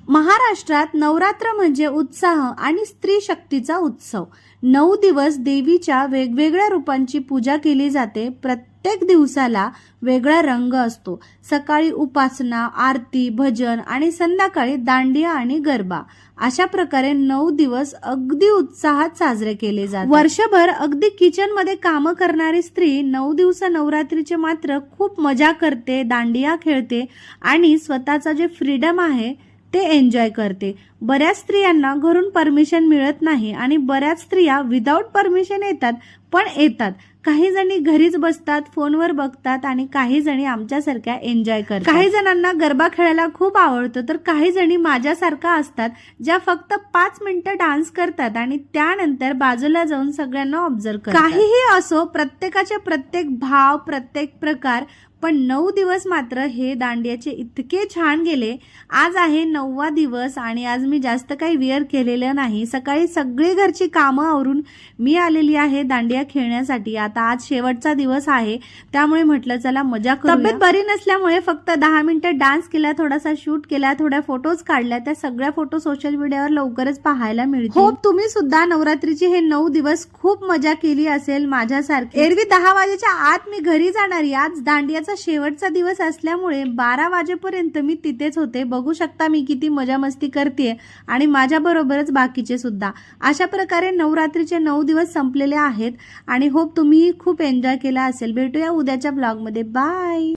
महाराष्ट्रात नवरात्र म्हणजे उत्साह आणि स्त्री शक्तीचा उत्सव। 9 दिवस देवीच्या वेगवेगळ्या रूपांची पूजा केली जाते। प्रत्येक दिवसाला वेगळा रंग असतो। सकाळी उपासना, आरती, भजन आणि संध्याकाळी दांडिया आणि गरबा। अशा प्रकारे 9 दिवस अगदी उत्साहात साजरे केले जातात। वर्षभर अगदी किचन मध्ये काम करणारी स्त्री 9 दिवस नवरात्रीचे मात्र खूप मजा करते, दांडिया खेळते आणि स्वतःचा जे फ्रीडम आहे ते एन्जॉय करते। बऱ्याच स्त्रियांना घरून परमिशन मिळत नाही आणि बऱ्याच स्त्रिया विदाउट परमिशन येतात, पण येतात। काही जणी घरीच बसतात, फोनवर बघतात आणि काही जणी आमच्यासारख्या एन्जॉय करतात। काही जणांना गरबा खेळायला खूप आवडतं, तर काही जणी माझ्यासारखा असतात ज्या फक्त 5 मिनिटं डान्स करतात आणि त्यानंतर बाजूला जाऊन सगळ्यांना ऑब्झर्व करतात। काहीही असो, प्रत्येकाचे प्रत्येक भाव, प्रत्येक प्रकार, पण 9 दिवस मात्र हे दांडियाचे इतके छान गेले। आज आहे 9वा दिवस आणि आज मी जास्त काही वेअर केलेलं नाही। सकाळी सगळी घरची कामं आवरून मी आलेली आहे दांडिया खेळण्यासाठी। आता आज शेवटचा दिवस आहे, त्यामुळे म्हटलं चला मजा करूया। तब्येत बरी नसल्यामुळे फक्त 10 मिनिटं डान्स केला, थोडासा शूट केला, थोड्या फोटोज काढल्या। त्या सगळ्या फोटो सोशल मीडियावर लवकरच पाहायला मिळतील। होप तुम्ही सुद्धा नवरात्रीचे हे 9 दिवस खूप मजा केली असेल माझ्यासारखी। एरवी 10 वाजेच्या आत मी घरी जाणार। आज दांडियाचा शेवटचा दिवस असल्यामुळे 12 वाजेपर्यंत मी तिथेच होते। बघू शकता मी किती मजा मस्ती करते आणि माझ्या बरोबरच बाकीचे सुद्धा। अशा प्रकारे नवरात्रीचे 9 दिवस संपलेले आहेत आणि होप तुम्ही खूप एन्जॉय केला असेल। भेटूया उद्याच्या ब्लॉग मध्ये। बाय।